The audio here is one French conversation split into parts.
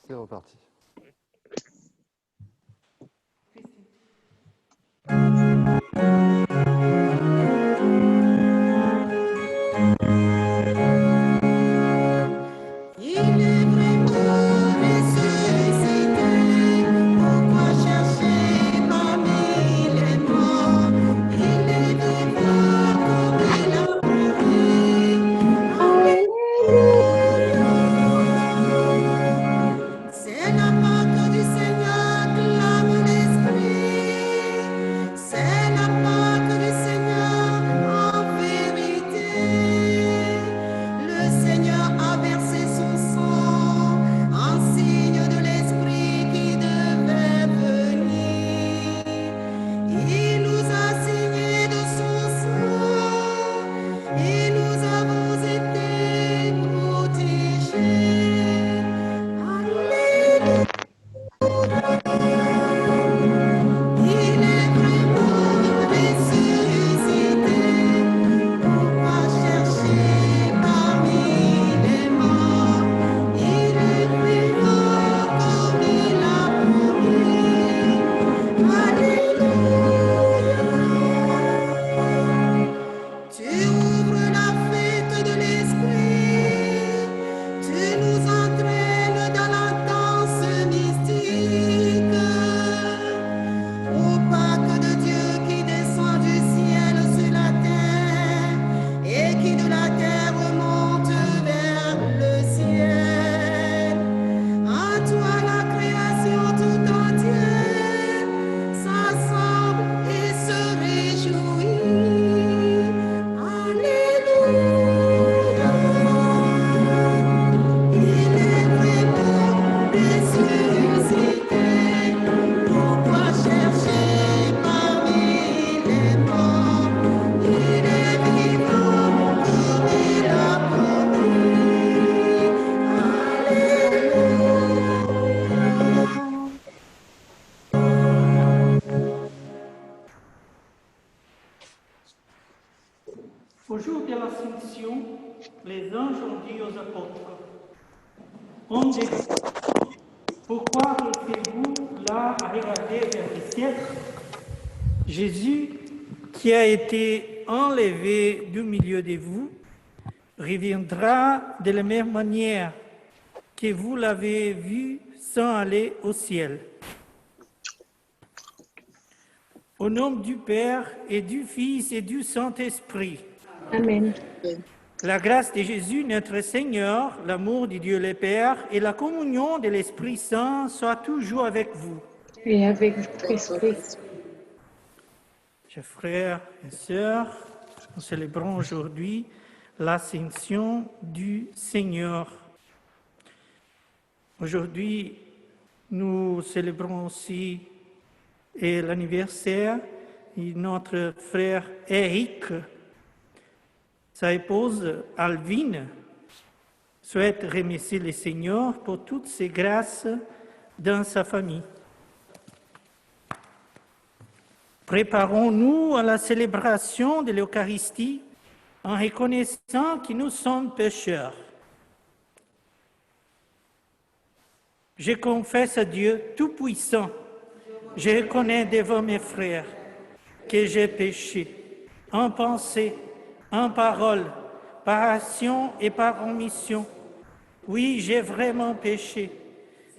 C'est reparti. Au jour de l'Ascension, les anges ont dit aux apôtres, « Rendez-vous, pourquoi restez-vous là à regarder vers le ciel? Jésus, qui a été enlevé du milieu de vous, reviendra de la même manière que vous l'avez vu sans aller au ciel. Au nom du Père et du Fils et du Saint-Esprit. Amen. La grâce de Jésus, notre Seigneur, l'amour de Dieu le Père et la communion de l'Esprit Saint soient toujours avec vous. Et avec votre esprit. Chers frères et sœurs, nous célébrons aujourd'hui l'Ascension du Seigneur. Aujourd'hui, nous célébrons aussi l'anniversaire de notre frère Eric. Sa épouse Alvine souhaite remercier le Seigneur pour toutes ses grâces dans sa famille. Préparons-nous à la célébration de l'Eucharistie en reconnaissant que nous sommes pécheurs. Je confesse à Dieu Tout-Puissant, je reconnais devant mes frères que j'ai péché en pensée, en parole, par action et par omission. Oui, j'ai vraiment péché.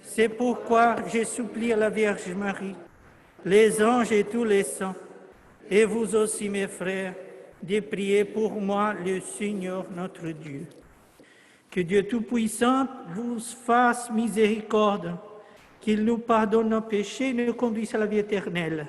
C'est pourquoi je supplie la Vierge Marie, les anges et tous les saints, et vous aussi, mes frères, de prier pour moi, le Seigneur notre Dieu. Que Dieu Tout-Puissant vous fasse miséricorde, qu'il nous pardonne nos péchés et nous conduise à la vie éternelle.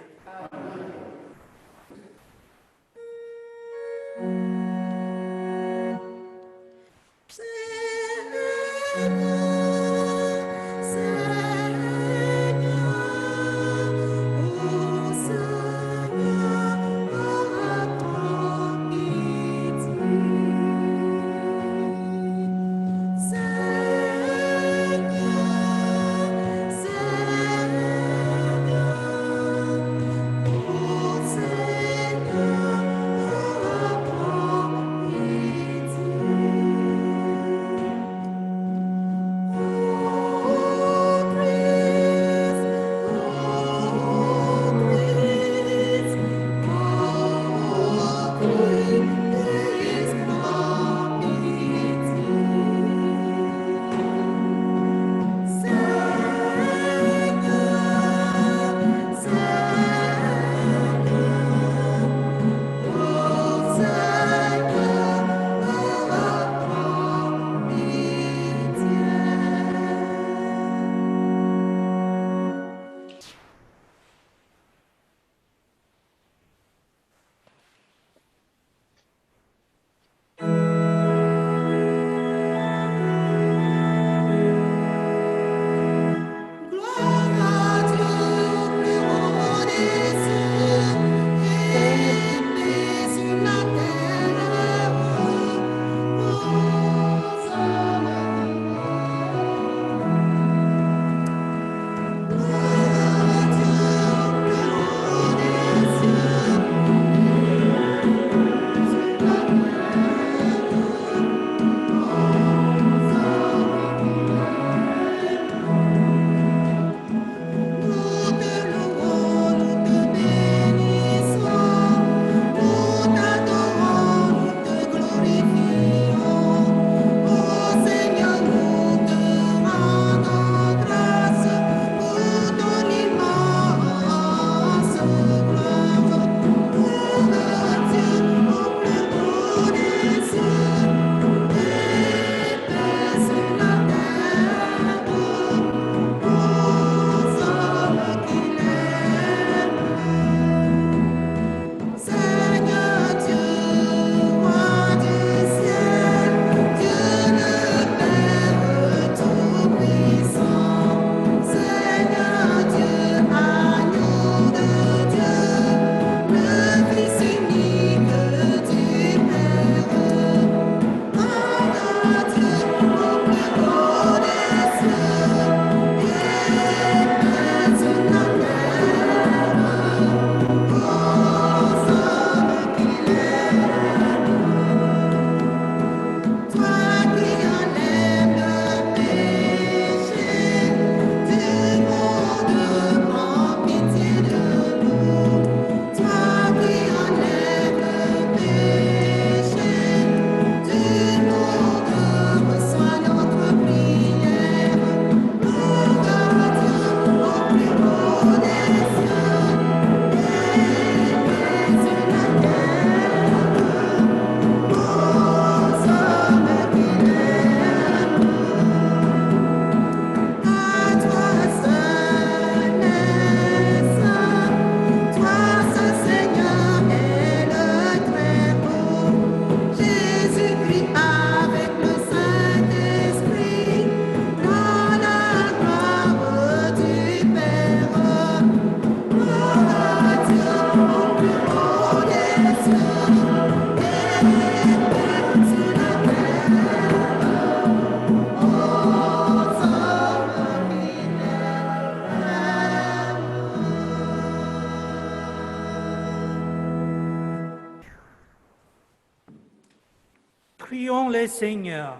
le Seigneur.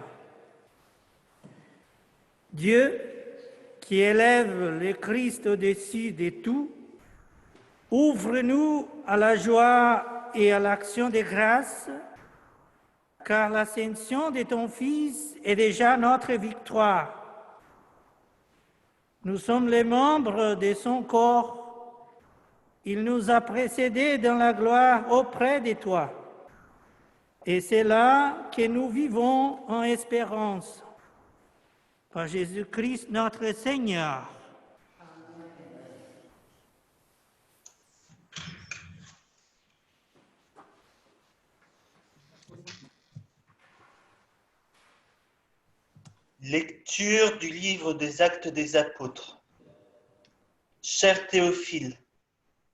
Dieu, qui élève le Christ au-dessus de tout, ouvre-nous à la joie et à l'action de grâce, car l'ascension de ton Fils est déjà notre victoire. Nous sommes les membres de son corps. Il nous a précédés dans la gloire auprès de toi. Et c'est là que nous vivons en espérance. Par Jésus-Christ notre Seigneur. Lecture du livre des Actes des Apôtres. Cher Théophile,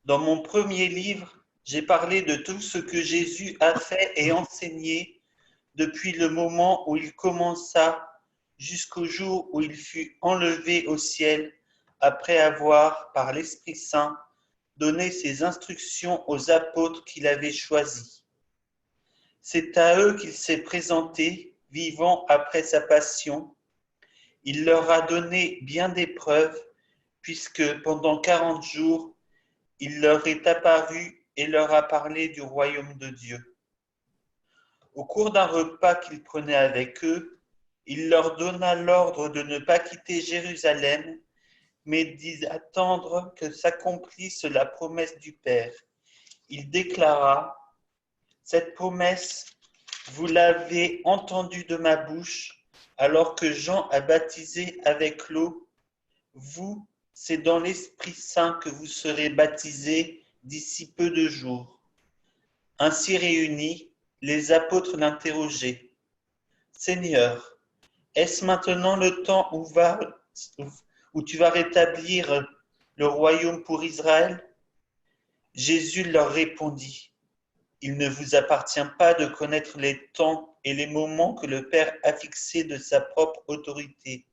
dans mon premier livre, j'ai parlé de tout ce que Jésus a fait et enseigné depuis le moment où il commença jusqu'au jour où il fut enlevé au ciel après avoir, par l'Esprit Saint, donné ses instructions aux apôtres qu'il avait choisis. C'est à eux qu'il s'est présenté, vivant après sa passion. Il leur a donné bien des preuves, puisque pendant 40 jours, il leur est apparu et leur a parlé du royaume de Dieu. Au cours d'un repas qu'il prenait avec eux, il leur donna l'ordre de ne pas quitter Jérusalem, mais d'y attendre que s'accomplisse la promesse du Père. Il déclara : « Cette promesse, vous l'avez entendue de ma bouche, alors que Jean a baptisé avec l'eau. Vous, c'est dans l'Esprit Saint que vous serez baptisés d'ici peu de jours. » Ainsi réunis, les apôtres l'interrogeaient : « Seigneur, est-ce maintenant le temps où tu vas rétablir le royaume pour Israël ? » Jésus leur répondit : « Il ne vous appartient pas de connaître les temps et les moments que le Père a fixés de sa propre autorité.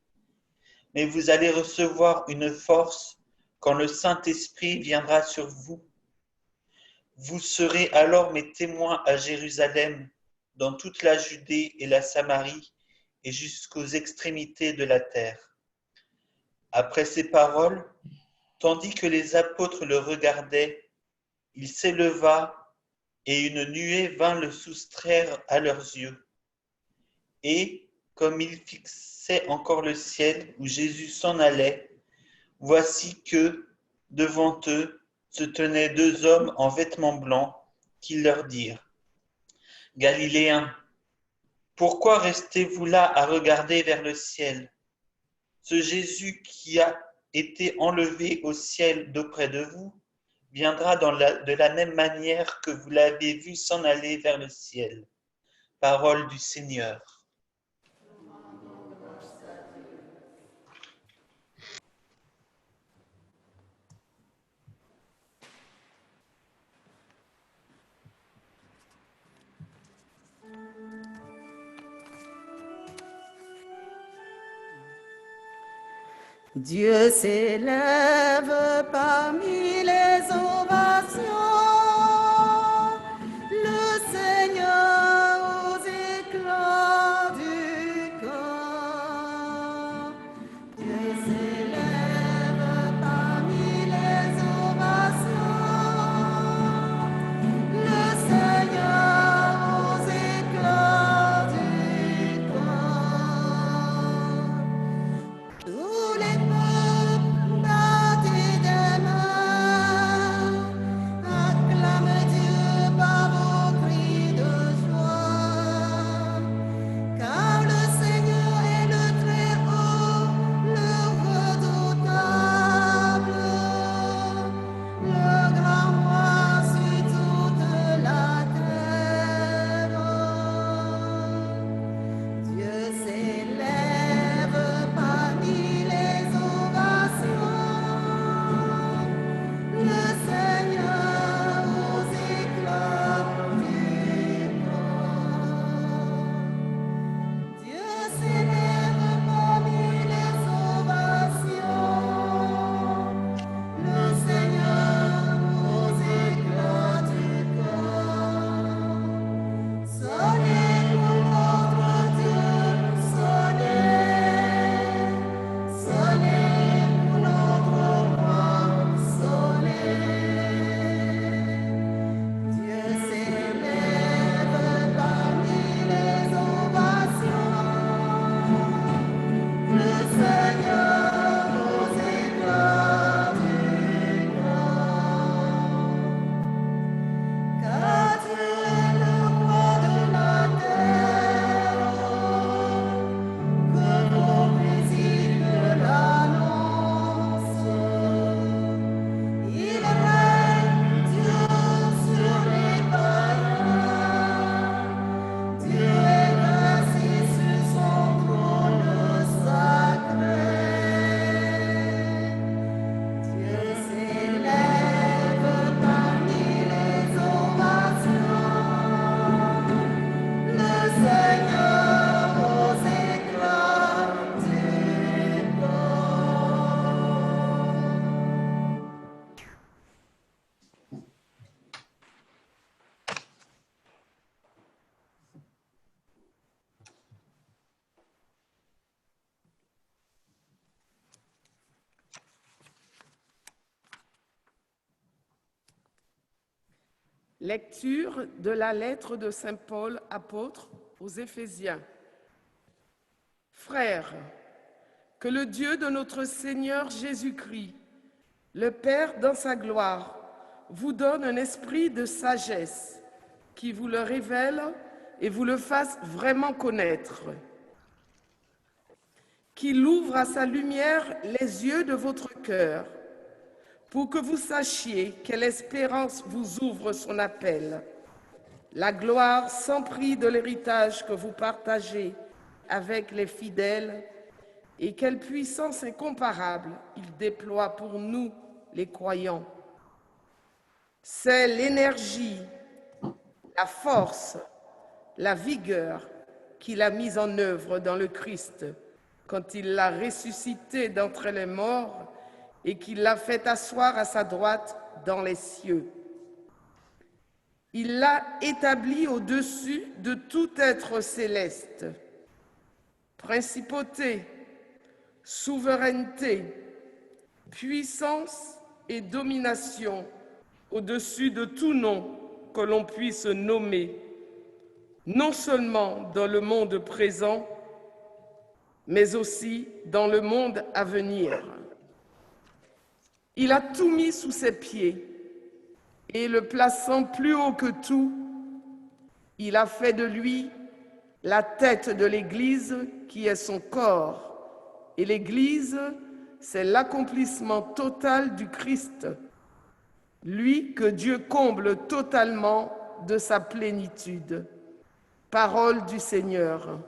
Mais vous allez recevoir une force quand le Saint-Esprit viendra sur vous. Vous serez alors mes témoins à Jérusalem, dans toute la Judée et la Samarie, et jusqu'aux extrémités de la terre. » Après ces paroles, tandis que les apôtres le regardaient, il s'éleva et une nuée vint le soustraire à leurs yeux. Et, comme ils fixaient encore le ciel où Jésus s'en allait, voici que, devant eux, se tenaient deux hommes en vêtements blancs qui leur dirent : « Galiléens, pourquoi restez-vous là à regarder vers le ciel ? Ce Jésus qui a été enlevé au ciel d'auprès de vous viendra de la même manière que vous l'avez vu s'en aller vers le ciel. » Parole du Seigneur. Dieu s'élève parmi les ovations, le Seigneur aux éclats du camp. Dieu s'élève parmi les ovations, le Seigneur aux éclats du camp. Tous les peuples battent des mains, Lecture de la lettre de Saint Paul, apôtre, aux Éphésiens. Frères, que le Dieu de notre Seigneur Jésus-Christ, le Père dans sa gloire, vous donne un esprit de sagesse qui vous le révèle et vous le fasse vraiment connaître. Qu'il ouvre à sa lumière les yeux de votre cœur, pour que vous sachiez quelle espérance vous ouvre son appel, la gloire sans prix de l'héritage que vous partagez avec les fidèles, et quelle puissance incomparable il déploie pour nous, les croyants. C'est l'énergie, la force, la vigueur qu'il a mise en œuvre dans le Christ quand il l'a ressuscité d'entre les morts et qu'il l'a fait asseoir à sa droite dans les cieux. Il l'a établi au-dessus de tout être céleste. Principauté, souveraineté, puissance et domination au-dessus de tout nom que l'on puisse nommer, non seulement dans le monde présent, mais aussi dans le monde à venir. Il a tout mis sous ses pieds et le plaçant plus haut que tout, il a fait de lui la tête de l'Église qui est son corps. Et l'Église, c'est l'accomplissement total du Christ, lui que Dieu comble totalement de sa plénitude. Parole du Seigneur.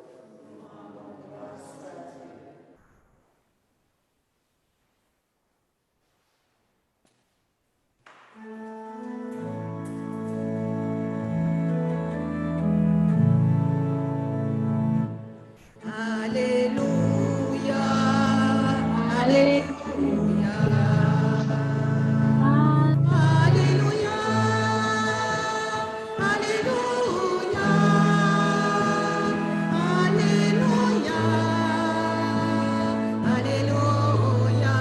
Alléluia, Alléluia. Alléluia, Alléluia, Alléluia, Alléluia,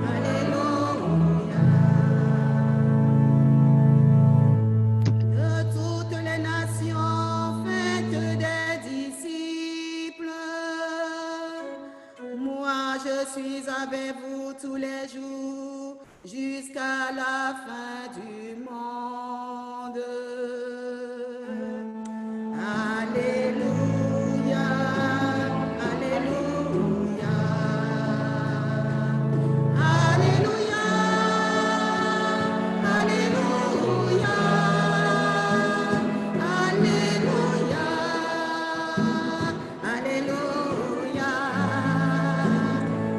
Alléluia. De toutes les nations, faites des disciples. Moi, je suis avec vous tous les jours jusqu'à la fin du monde. Alléluia, Alléluia, Alléluia, Alléluia, Alléluia, Alléluia,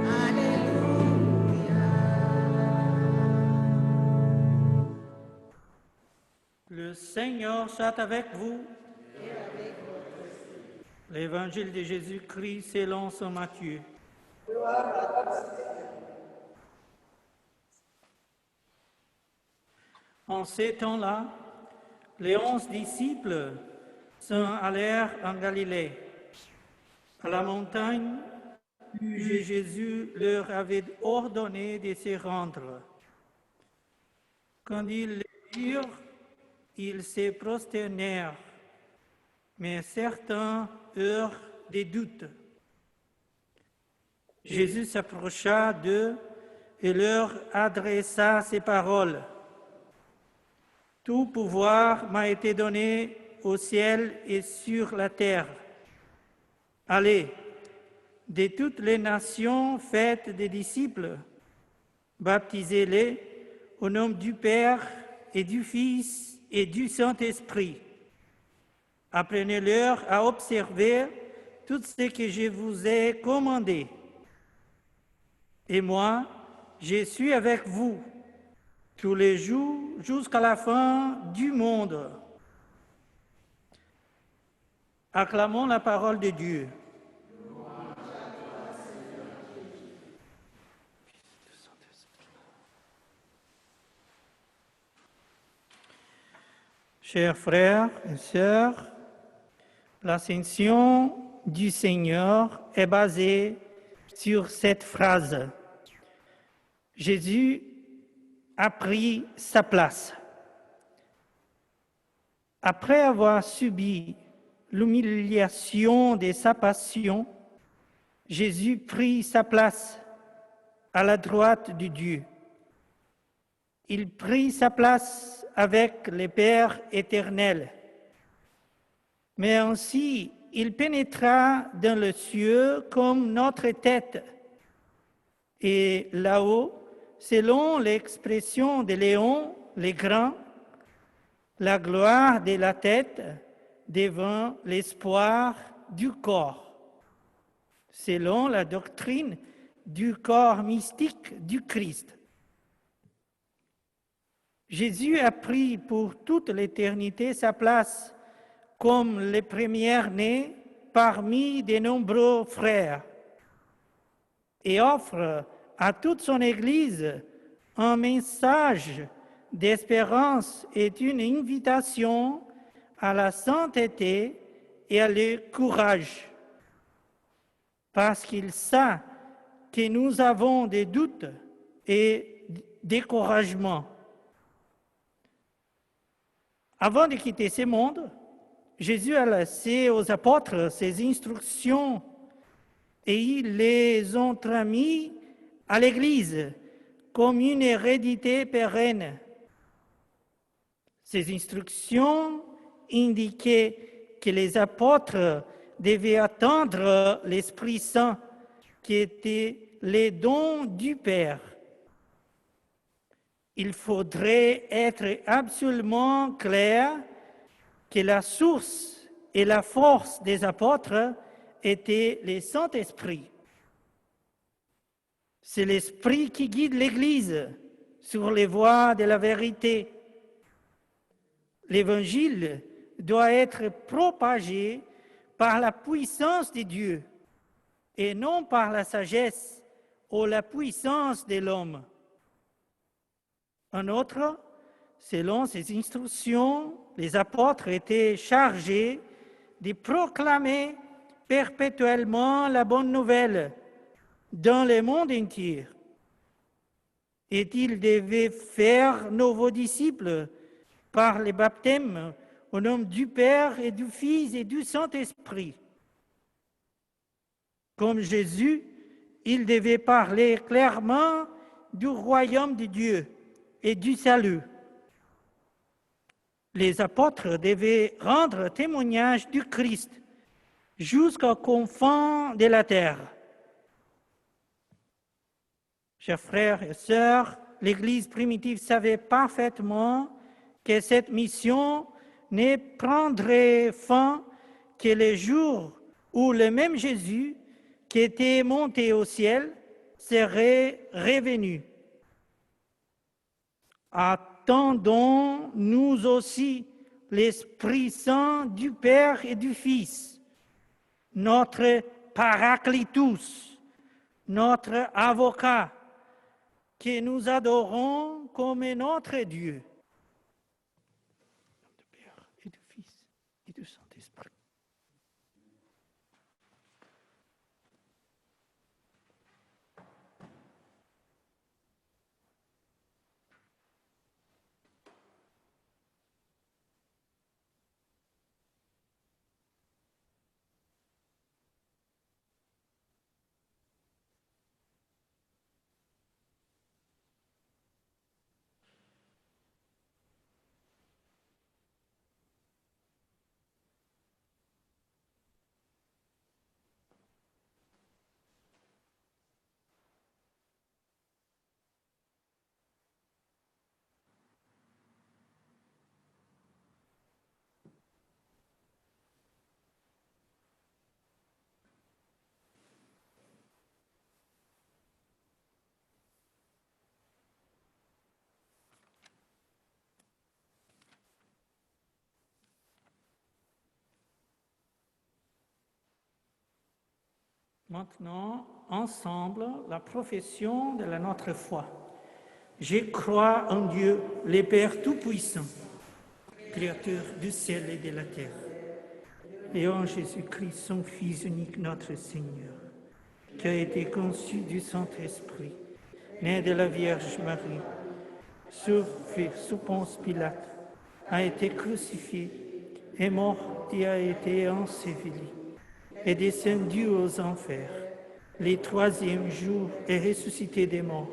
Alléluia. Le Seigneur soit avec vous. L'Évangile de Jésus-Christ selon saint Matthieu. En ces temps-là, les 11 disciples s'en allèrent en Galilée, à la montagne où Jésus leur avait ordonné de se rendre. Quand ils le virent, ils se prosternèrent, mais certains eurent des doutes. Jésus s'approcha d'eux et leur adressa ces paroles. « Tout pouvoir m'a été donné au ciel et sur la terre. Allez, de toutes les nations, faites des disciples, baptisez-les au nom du Père et du Fils et du Saint-Esprit. Apprenez-leur à observer tout ce que je vous ai commandé. Et moi, je suis avec vous tous les jours jusqu'à la fin du monde. » Acclamons la parole de Dieu. Chers frères et sœurs, l'ascension du Seigneur est basée sur cette phrase. Jésus a pris sa place. Après avoir subi l'humiliation de sa passion, Jésus prit sa place à la droite de Dieu. Il prit sa place avec le Père éternel. Mais ainsi, il pénétra dans le cieux comme notre tête. Et là-haut, selon l'expression de Léon le Grand, la gloire de la tête devint l'espoir du corps, selon la doctrine du corps mystique du Christ. Jésus a pris pour toute l'éternité sa place comme le premier-né parmi de nombreux frères et offre à toute son Église un message d'espérance et une invitation à la sainteté et à le courage, parce qu'il sait que nous avons des doutes et découragements. Avant de quitter ce monde, Jésus a laissé aux apôtres ses instructions et il les a transmises à l'Église comme une hérédité pérenne. Ces instructions indiquaient que les apôtres devaient attendre l'Esprit Saint, qui était le don du Père. Il faudrait être absolument clair que la source et la force des apôtres étaient le Saint-Esprit. C'est l'Esprit qui guide l'Église sur les voies de la vérité. L'Évangile doit être propagé par la puissance de Dieu et non par la sagesse ou la puissance de l'homme. En outre, selon ces instructions, les apôtres étaient chargés de proclamer perpétuellement la bonne nouvelle dans le monde entier. Et ils devaient faire nouveaux disciples par le baptême au nom du Père et du Fils et du Saint-Esprit. Comme Jésus, ils devaient parler clairement du royaume de Dieu et du salut. Les apôtres devaient rendre témoignage du Christ jusqu'aux confins de la terre. Chers frères et sœurs, l'Église primitive savait parfaitement que cette mission ne prendrait fin que le jour où le même Jésus qui était monté au ciel serait revenu. Attendons nous aussi l'Esprit Saint du Père et du Fils, notre Paraclitus, notre avocat, que nous adorons comme notre Dieu. Du Père et du Fils et du Saint-Esprit. Maintenant, ensemble, la profession de notre foi. Je crois en Dieu, le Père Tout-Puissant, Créateur du ciel et de la terre, et en Jésus-Christ, son Fils unique, notre Seigneur, qui a été conçu du Saint-Esprit, né de la Vierge Marie, souffert sous Ponce Pilate, a été crucifié, est mort et a été enseveli, est descendu aux enfers. Le troisième jour est ressuscité des morts,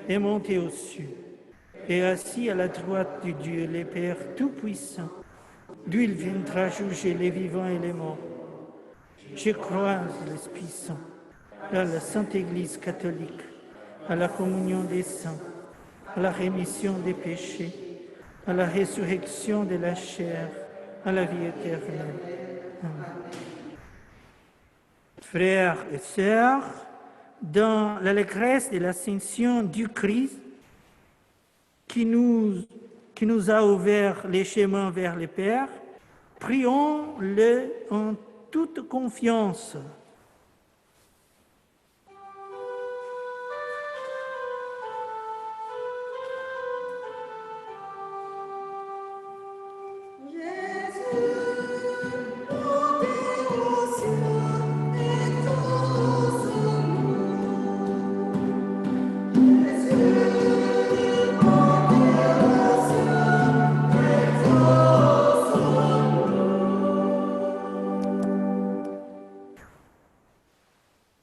est monté aux cieux, est assis à la droite de Dieu, le Père Tout-Puissant, d'où il viendra juger les vivants et les morts. Je crois à l'Esprit Saint, à la Sainte Église catholique, à la communion des saints, à la rémission des péchés, à la résurrection de la chair, à la vie éternelle. Amen. Frères et sœurs, dans l'allégresse de l'ascension du Christ, qui nous a ouvert les chemins vers le Père, prions-le en toute confiance.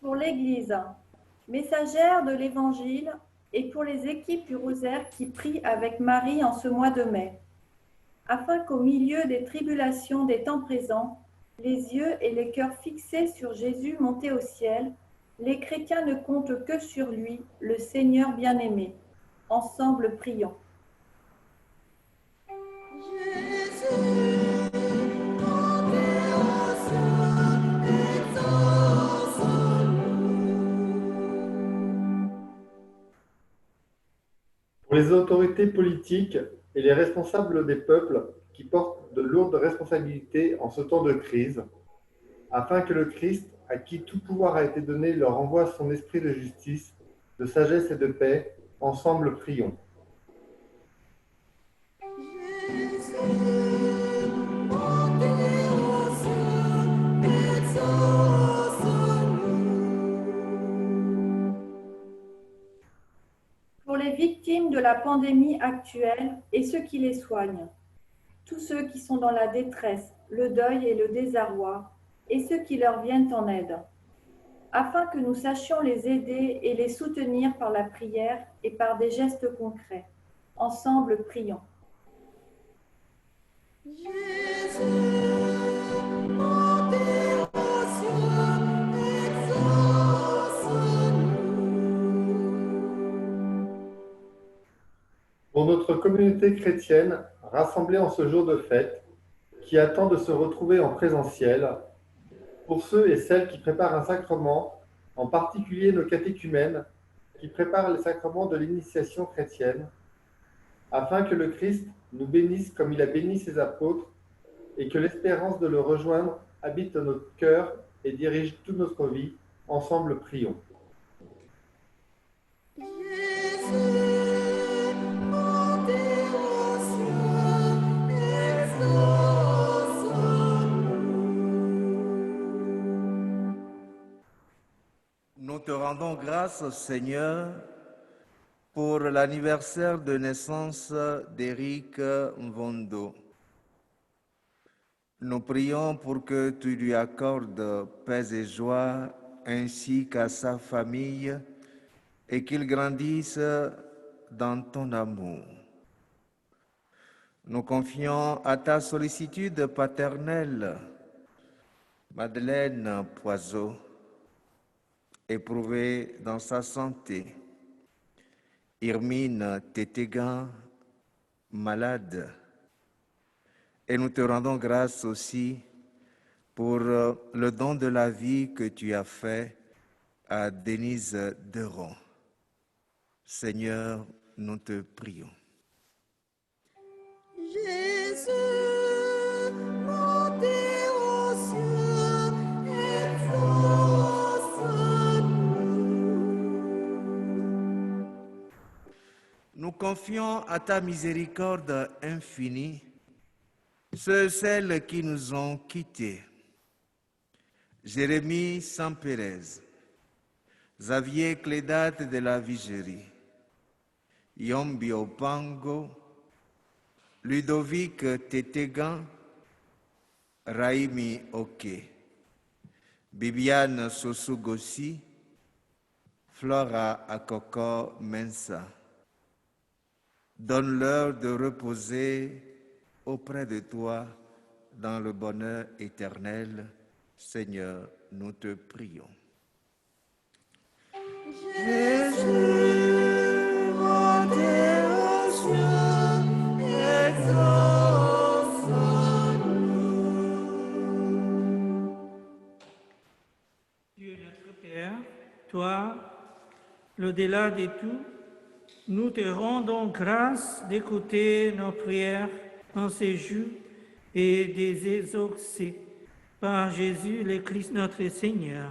Pour l'Église, messagère de l'Évangile, et pour les équipes du Rosaire qui prient avec Marie en ce mois de mai, afin qu'au milieu des tribulations des temps présents, les yeux et les cœurs fixés sur Jésus monté au ciel, les chrétiens ne comptent que sur lui, le Seigneur bien-aimé. Ensemble, prions. Pour les autorités politiques et les responsables des peuples qui portent de lourdes responsabilités en ce temps de crise, afin que le Christ, à qui tout pouvoir a été donné, leur envoie son esprit de justice, de sagesse et de paix, ensemble prions. Pour les victimes de la pandémie actuelle et ceux qui les soignent, tous ceux qui sont dans la détresse, le deuil et le désarroi, et ceux qui leur viennent en aide, afin que nous sachions les aider et les soutenir par la prière et par des gestes concrets. Ensemble, prions. Pour notre communauté chrétienne, rassemblée en ce jour de fête, qui attend de se retrouver en présentiel, pour ceux et celles qui préparent un sacrement, en particulier nos catéchumènes, qui préparent les sacrements de l'initiation chrétienne, afin que le Christ nous bénisse comme il a béni ses apôtres, et que l'espérance de le rejoindre habite dans notre cœur et dirige toute notre vie. Ensemble, prions. Nous te rendons grâce, Seigneur, pour l'anniversaire de naissance d'Éric Mvondo. Nous prions pour que tu lui accordes paix et joie ainsi qu'à sa famille et qu'il grandisse dans ton amour. Nous confions à ta sollicitude paternelle Madeleine Poiseau, éprouvée dans sa santé, Irmine Tétégan, malade, et nous te rendons grâce aussi pour le don de la vie que tu as fait à Denise Deron. Seigneur, nous te prions. Jésus, montez aux cieux, exauce-nous. Nous confions à ta miséricorde infinie ceux et celles qui nous ont quittés. Jérémie Sampérez, Xavier Clédat de la Vigerie, Yombi Opango, Ludovic Tétégan, Raimi Oke, Bibiane Sosugossi, Flora Akoko Mensa. Donne-leur de reposer auprès de toi dans le bonheur éternel. Seigneur, nous te prions. Jésus, montez aux cieux, exauce-nous. Dieu notre Père, toi, l'au-delà de tout, nous te rendons grâce d'écouter nos prières en ces jours et des exaucer par Jésus le Christ notre Seigneur.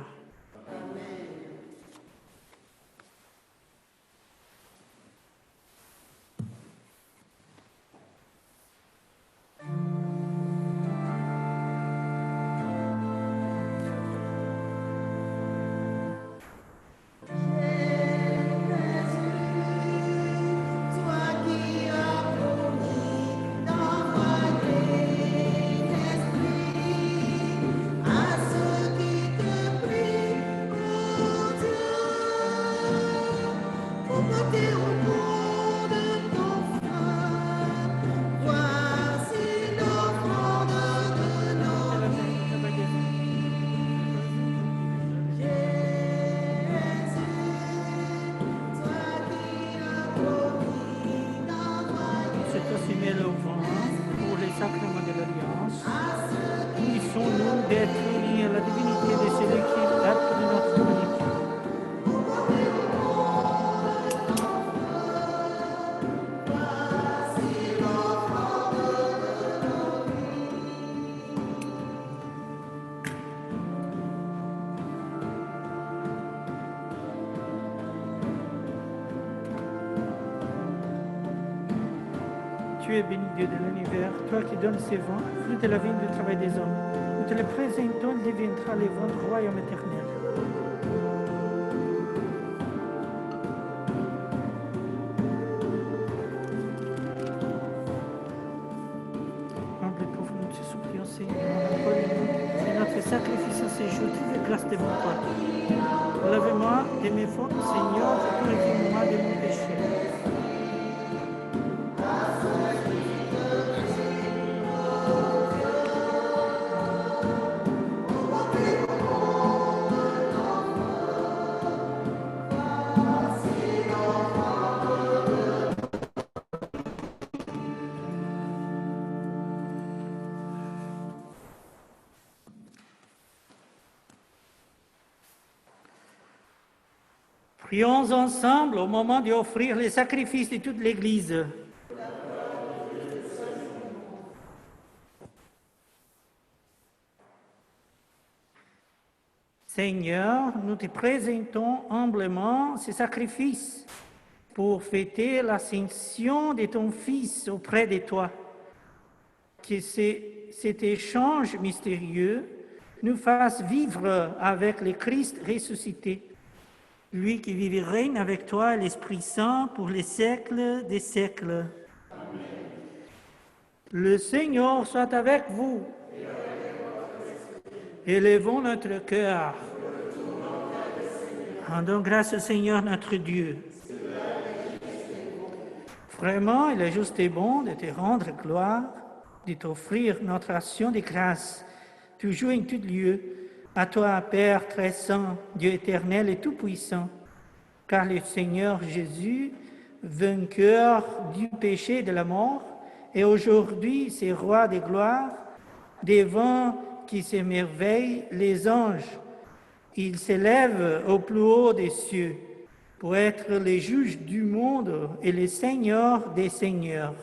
Tu es béni, Dieu de l'univers, toi qui donnes ces vents, fruit de la vigne du travail des hommes. Nous te le présentons, il deviendra les vents du royaume éternel. Humble et pauvre, nous te supplions, Seigneur, c'est notre sacrifice en ces jours, trouve grâce devant toi. Lave-moi de mes fautes, Seigneur, purifie-moi de mon péché. Prions ensemble au moment d'offrir les sacrifices de toute l'Église. Seigneur, nous te présentons humblement ces sacrifices pour fêter l'ascension de ton Fils auprès de toi. Que cet échange mystérieux nous fasse vivre avec le Christ ressuscité, lui qui vit et règne avec toi, l'Esprit Saint, pour les siècles des siècles. Amen. Le Seigneur soit avec vous. Élevons notre cœur. Rendons grâce au Seigneur notre Dieu. Vraiment, il est juste et bon de te rendre gloire, de t'offrir notre action de grâce, toujours en tout lieu, à toi, Père très saint, Dieu éternel et tout-puissant, car le Seigneur Jésus, vainqueur du péché et de la mort, est aujourd'hui c'est roi de gloire, devant qui s'émerveillent les anges. Il s'élève au plus haut des cieux pour être le juge du monde et le Seigneur des seigneurs,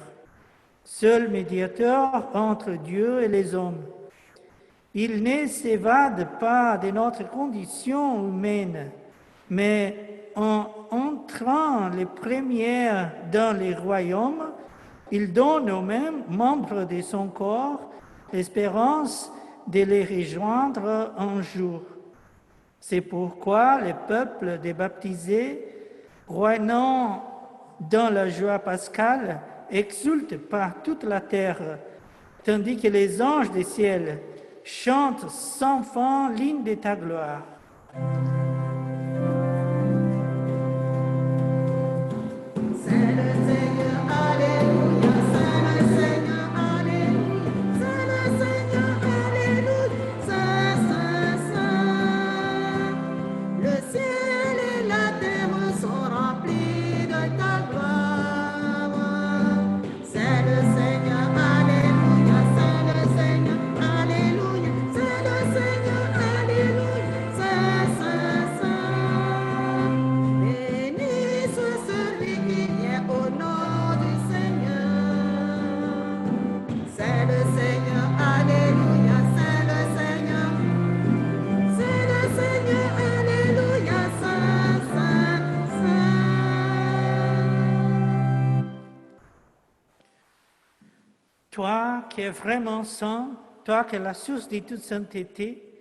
seul médiateur entre Dieu et les hommes. Il ne s'évade pas de notre condition humaine, mais en entrant les premiers dans les royaumes, il donne aux mêmes membres de son corps l'espérance de les rejoindre un jour. C'est pourquoi le peuple des baptisés, roinant dans la joie pascale, exulte par toute la terre, tandis que les anges des ciels chante sans fin l'hymne de ta gloire. C'est le Seigneur, Alléluia, c'est le Seigneur, Alléluia, c'est le Seigneur, Alléluia, Saint, Saint, Saint. Le ciel et la terre sont remplis de ta gloire. C'est le Seigneur, Alléluia, c'est le Seigneur, Alléluia, c'est le Seigneur, Alléluia, Saint, Saint, Saint. Béni soit celui qui vient au nom du Seigneur. C'est le Seigneur, Alléluia, c'est le Seigneur. C'est le Seigneur, Alléluia, Saint, Saint, Saint. Toi qui es vraiment saint, toi qui es la source de toute sainteté,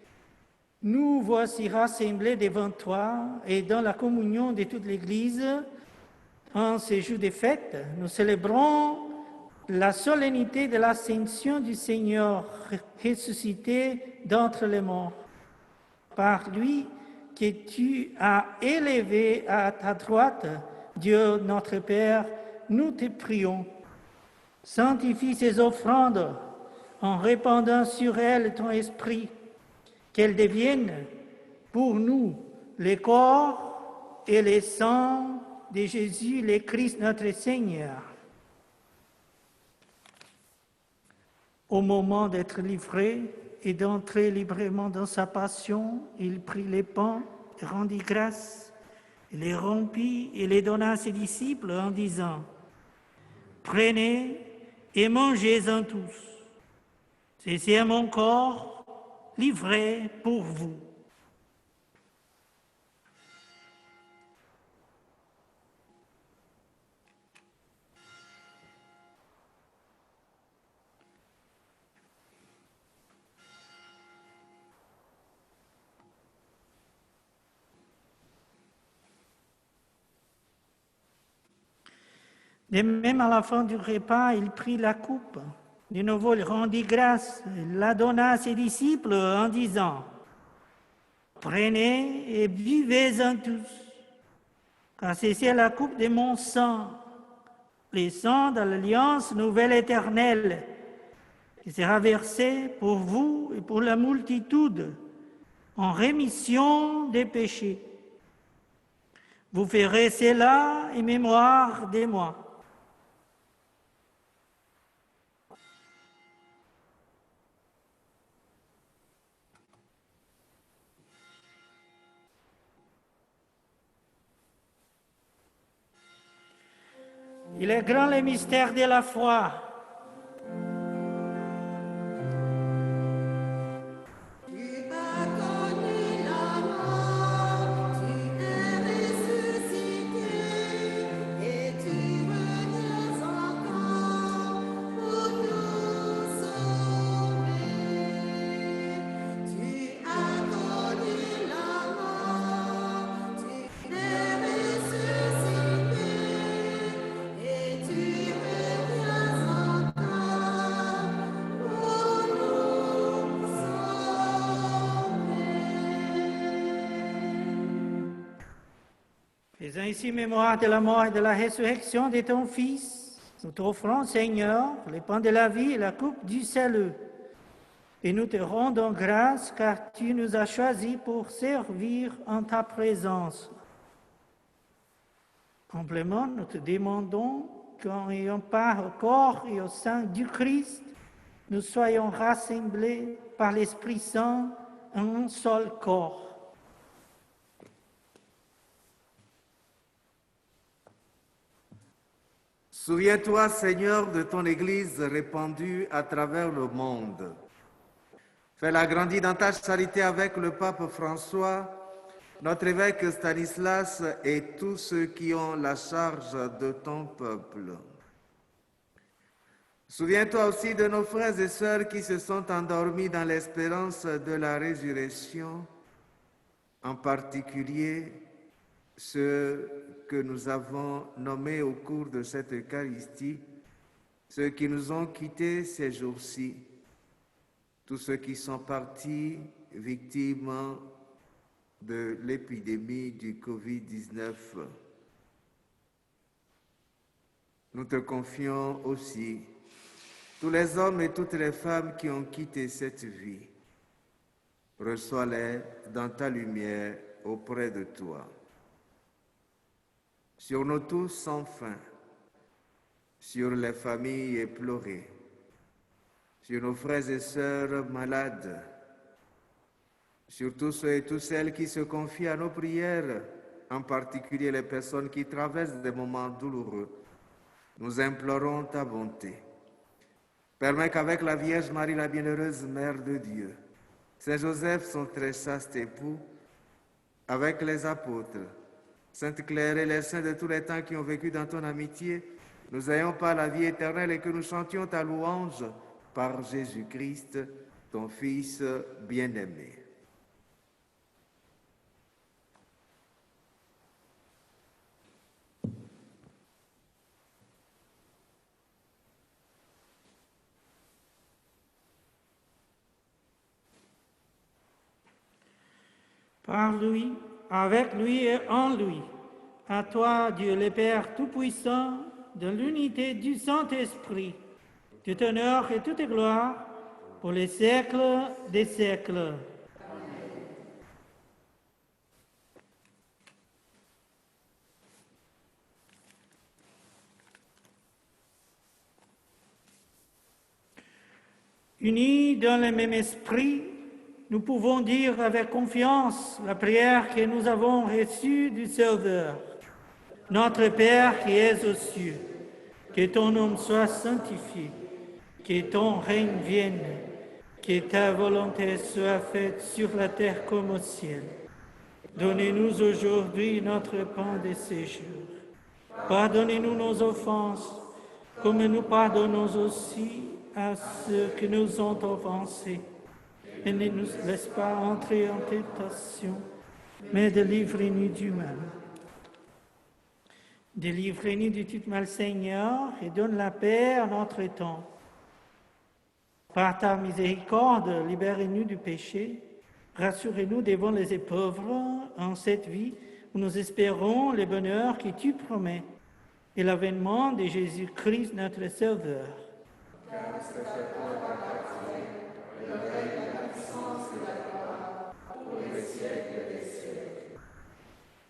nous voici rassemblés devant toi et dans la communion de toute l'Église. En ce jour de fête, nous célébrons la solennité de l'ascension du Seigneur ressuscité d'entre les morts. Par lui que tu as élevé à ta droite, Dieu notre Père, nous te prions. Sanctifie ces offrandes en répandant sur elles ton esprit, qu'elles deviennent pour nous les corps et les sangs de Jésus, le Christ notre Seigneur. Au moment d'être livré et d'entrer librement dans sa passion, il prit les pains, rendit grâce, les rompit et les donna à ses disciples en disant : « Prenez et mangez-en tous. Ceci est mon corps livré pour vous. » De même, à la fin du repas, il prit la coupe. De nouveau, il rendit grâce, il la donna à ses disciples en disant : « Prenez et buvez-en tous, car ceci est la coupe de mon sang, le sang de l'alliance nouvelle éternelle, qui sera versé pour vous et pour la multitude en rémission des péchés. Vous ferez cela en mémoire de moi. » Il est grand le mystère de la foi. Tu as connu la mort, tu es ressuscité, et tu reviens encore pour nous sauver. Tu as connu la mort, tu es ressuscité, et tu reviens encore pour nous sauver. Faisons ici mémoire de la mort et de la résurrection de ton Fils. Nous t'offrons, Seigneur, le pain de la vie et la coupe du salut. Et nous te rendons grâce car tu nous as choisis pour servir en ta présence. Complément, nous te demandons qu'en ayant part au corps et au sang du Christ, nous soyons rassemblés par l'Esprit Saint en un seul corps. Souviens-toi, Seigneur, de ton Église répandue à travers le monde. Fais-la grandir dans ta charité avec le pape François, notre évêque Stanislas et tous ceux qui ont la charge de ton peuple. Souviens-toi aussi de nos frères et sœurs qui se sont endormis dans l'espérance de la résurrection, en particulier ceux que nous avons nommés au cours de cette Eucharistie, ceux qui nous ont quittés ces jours-ci. tous ceux qui sont partis victimes de l'épidémie du Covid-19. Nous te confions aussi tous les hommes et toutes les femmes qui ont quitté cette vie. Reçois-les dans ta lumière auprès de toi. Sur nous tous sans fin, sur les familles éplorées, sur nos frères et sœurs malades, sur tous ceux et toutes celles qui se confient à nos prières, en particulier les personnes qui traversent des moments douloureux, nous implorons ta bonté. Permets qu'avec la Vierge Marie, la bienheureuse Mère de Dieu, Saint Joseph, son très chaste époux, avec les apôtres, Sainte Claire et les saints de tous les temps qui ont vécu dans ton amitié, nous ayons pas la vie éternelle et que nous chantions ta louange par Jésus-Christ, ton Fils bien-aimé. Par lui, avec lui et en lui, à toi, Dieu le Père Tout-Puissant, de l'unité du Saint-Esprit, tout honneur et toute gloire pour les siècles des siècles. Unis dans le même esprit, nous pouvons dire avec confiance la prière que nous avons reçue du Sauveur. Notre Père qui es aux cieux, que ton nom soit sanctifié, que ton règne vienne, que ta volonté soit faite sur la terre comme au ciel. Donnez-nous aujourd'hui notre pain de ce jour. Pardonnez-nous nos offenses, comme nous pardonnons aussi à ceux qui nous ont offensés. Et ne nous laisse pas entrer en tentation, mais délivre-nous du mal. Délivre-nous de tout mal, Seigneur, et donne la paix à notre temps. Par ta miséricorde, libère-nous du péché, rassurez-nous devant les épreuves en cette vie où nous espérons le bonheur que tu promets et l'avènement de Jésus-Christ, notre Sauveur.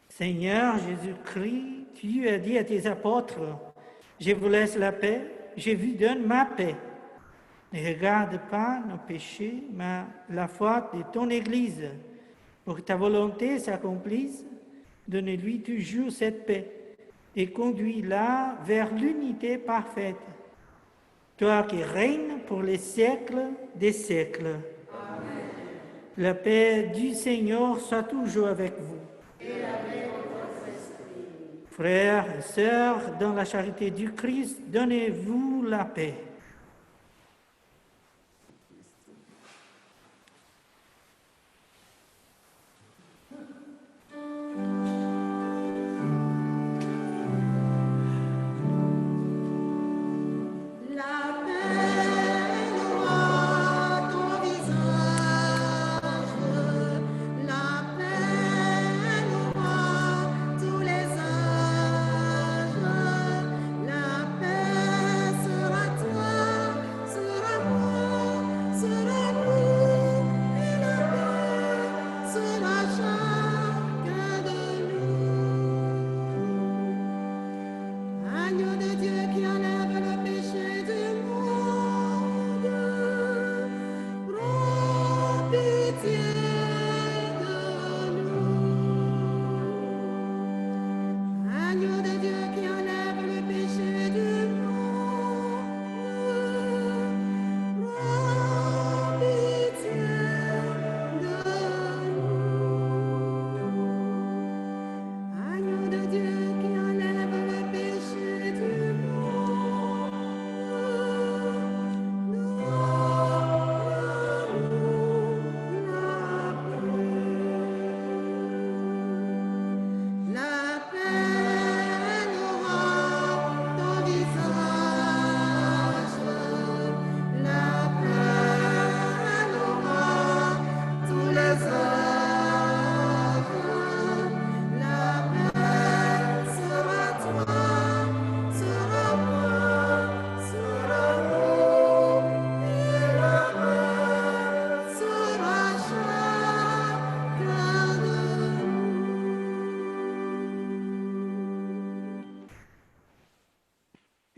Seigneur Jésus-Christ, tu as dit à tes apôtres, « Je vous laisse la paix, je vous donne ma paix. Ne regarde pas nos péchés, mais la foi de ton Église. Pour que ta volonté s'accomplisse, donne-lui toujours cette paix et conduis-la vers l'unité parfaite. Toi qui règnes pour les siècles des siècles. Amen. La paix du Seigneur soit toujours avec vous. Frères et sœurs, dans la charité du Christ, donnez-vous la paix. La paix sera toi.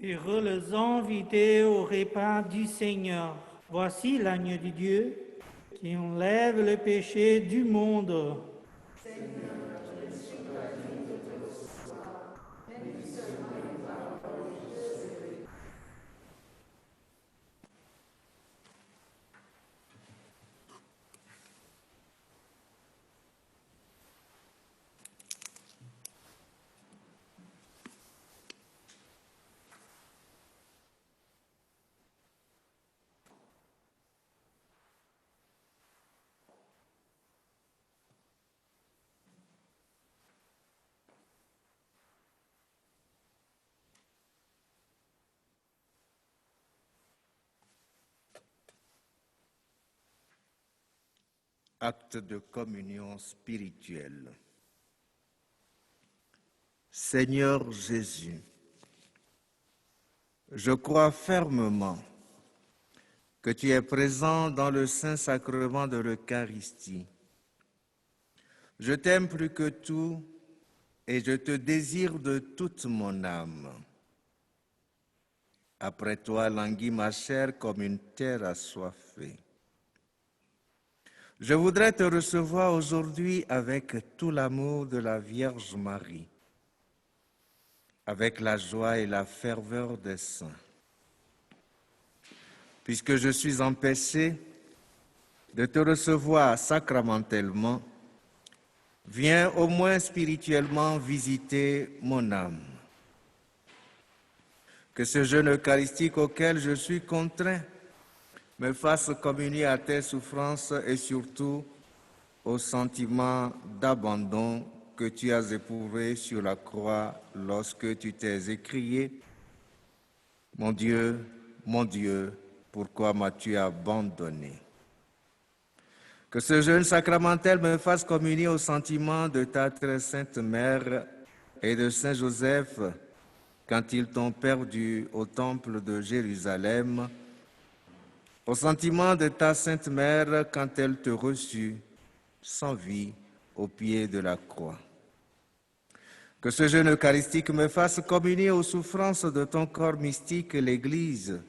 Heureux les invités au repas du Seigneur. Voici l'agneau de Dieu qui enlève le péché du monde. Acte de communion spirituelle. Seigneur Jésus, je crois fermement que tu es présent dans le Saint-Sacrement de l'Eucharistie. Je t'aime plus que tout et je te désire de toute mon âme. Après toi languit ma chair comme une terre assoiffée. Je voudrais te recevoir aujourd'hui avec tout l'amour de la Vierge Marie, avec la joie et la ferveur des saints. Puisque je suis empêché de te recevoir sacramentellement, viens au moins spirituellement visiter mon âme. Que ce jeûne eucharistique auquel je suis contraint me fasse communier à tes souffrances et surtout au sentiment d'abandon que tu as éprouvé sur la croix lorsque tu t'es écrié « Mon Dieu, pourquoi m'as-tu abandonné ?» Que ce jeûne sacramentel me fasse communier au sentiment de ta très sainte mère et de Saint Joseph quand ils t'ont perdu au temple de Jérusalem, au sentiment de ta sainte mère quand elle te reçut sans vie au pied de la croix. Que ce jeûne eucharistique me fasse communier aux souffrances de ton corps mystique, l'Église,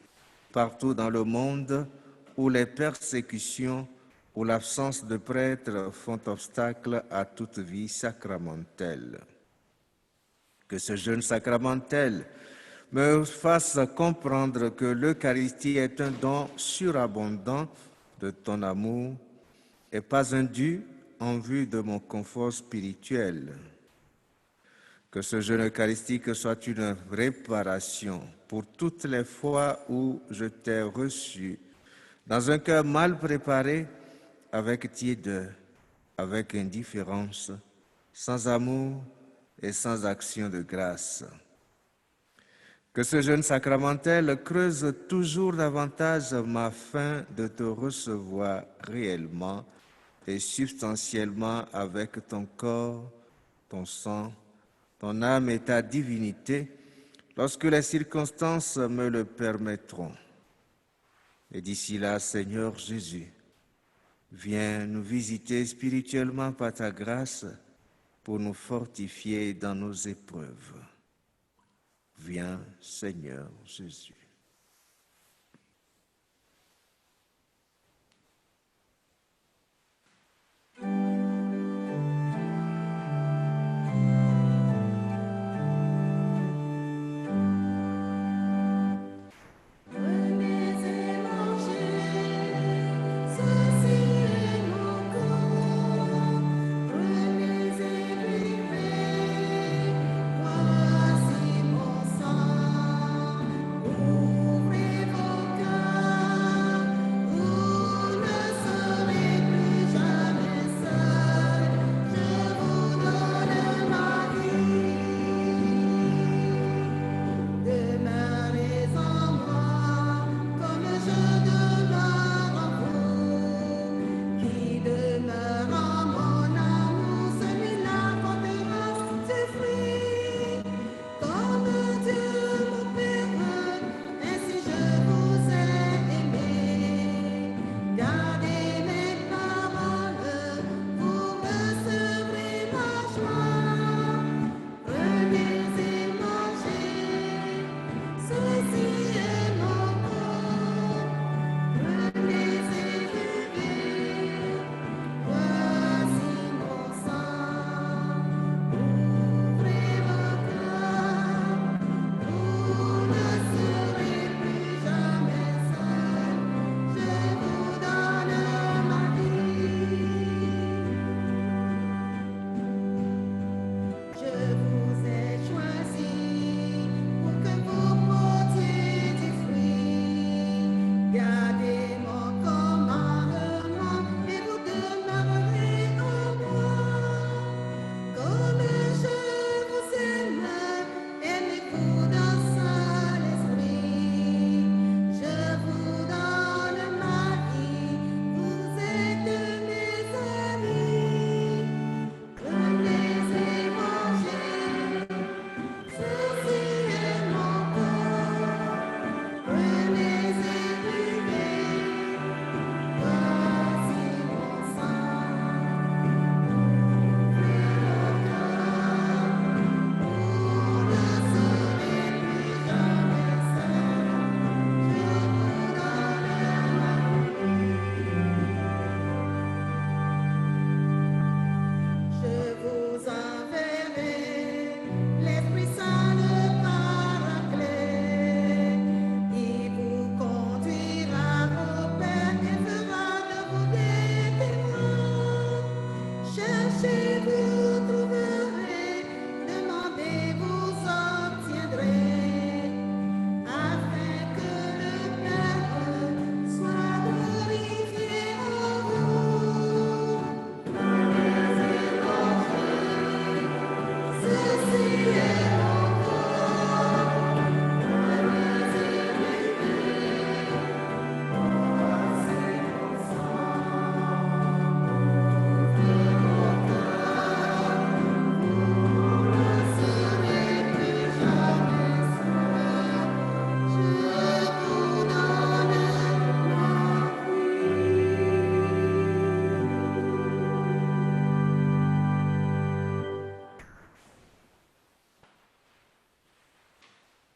partout dans le monde où les persécutions ou l'absence de prêtres font obstacle à toute vie sacramentelle. Que ce jeûne sacramentel me fasse comprendre que l'Eucharistie est un don surabondant de ton amour et pas un dû en vue de mon confort spirituel. Que ce jeûne eucharistique soit une réparation pour toutes les fois où je t'ai reçu dans un cœur mal préparé, avec tiédeur, avec indifférence, sans amour et sans action de grâce. Que ce jeûne sacramentel creuse toujours davantage ma faim de te recevoir réellement et substantiellement avec ton corps, ton sang, ton âme et ta divinité, lorsque les circonstances me le permettront. Et d'ici là, Seigneur Jésus, viens nous visiter spirituellement par ta grâce pour nous fortifier dans nos épreuves. Viens, Seigneur Jésus. Voici mon sang.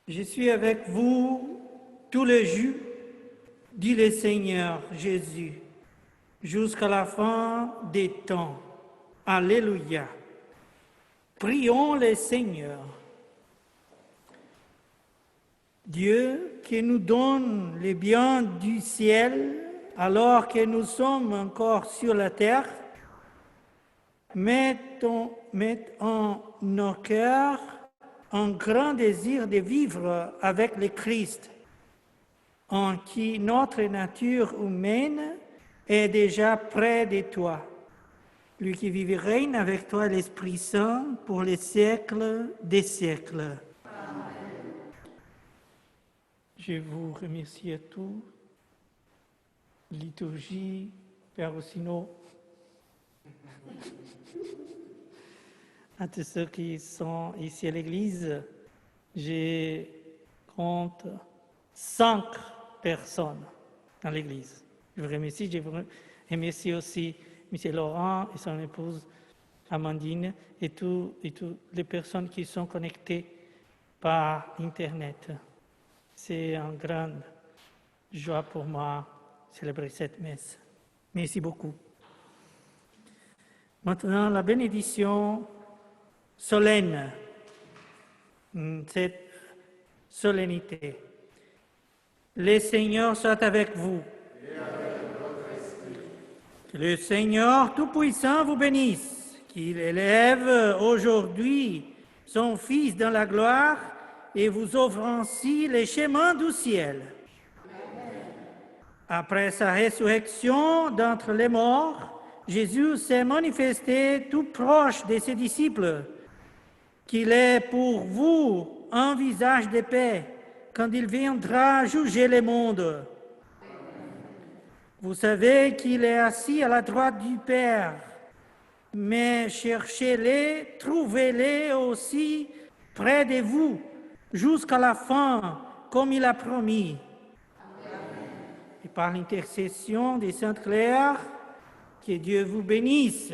Je suis avec vous tous les jours, dit le Seigneur Jésus, jusqu'à la fin des temps. Alléluia. Prions le Seigneur. Dieu qui nous donne les biens du ciel alors que nous sommes encore sur la terre, met en nos cœurs un grand désir de vivre avec le Christ, en qui notre nature humaine est déjà près de toi. Lui qui vit et règne avec toi, l'Esprit Saint, pour les siècles des siècles. Amen. Je vous remercie à tous. Liturgie, Père Ossino, à tous ceux qui sont ici à l'église, je compte 5 personnes dans l'église. Je vous remercie aussi M. Laurent et son épouse Amandine et toutes les personnes qui sont connectées par Internet. C'est une grande joie pour moi de célébrer cette messe. Merci beaucoup. Maintenant, la bénédiction solennelle, cette solennité. Le Seigneur soit avec vous. Et avec votre esprit. Que le Seigneur Tout-Puissant vous bénisse, qu'il élève aujourd'hui son Fils dans la gloire et vous offre ainsi les chemins du ciel. Amen. Après sa résurrection d'entre les morts, Jésus s'est manifesté tout proche de ses disciples, qu'il est pour vous un visage de paix quand il viendra juger le monde. Vous savez qu'il est assis à la droite du Père, mais cherchez-les, trouvez-les aussi près de vous, jusqu'à la fin, comme il a promis. Et par l'intercession des Saintes Claires, que Dieu vous bénisse,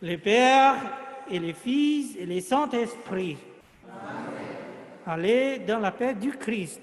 le Père et le Fils et le Saint-Esprit. Allez dans la paix du Christ.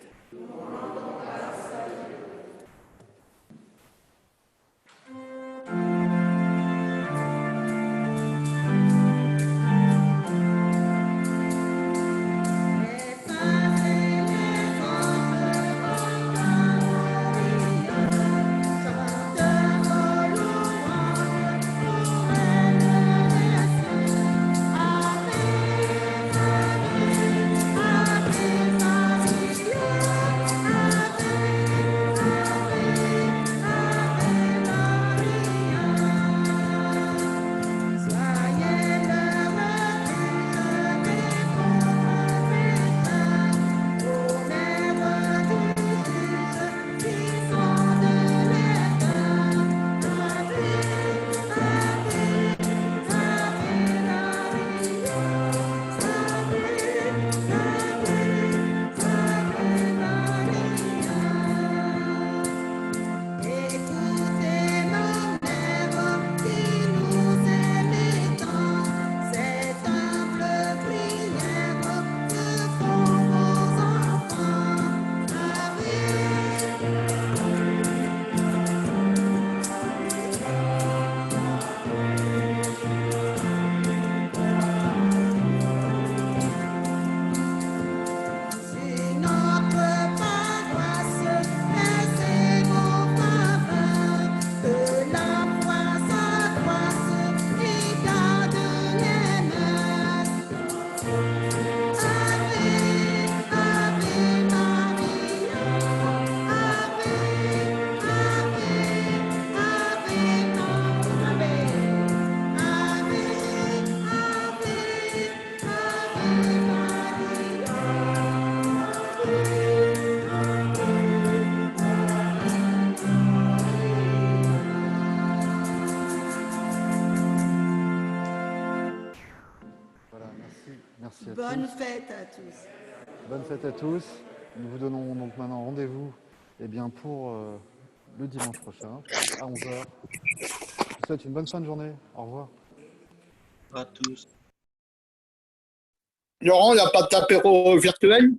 Merci à Bonne tous. fête à tous. Bonne fête à tous. Nous vous donnons donc maintenant rendez-vous pour le dimanche prochain à 11h. Je vous souhaite une bonne fin de journée. Au revoir. À tous. Laurent, il n'y a pas d'apéro virtuel?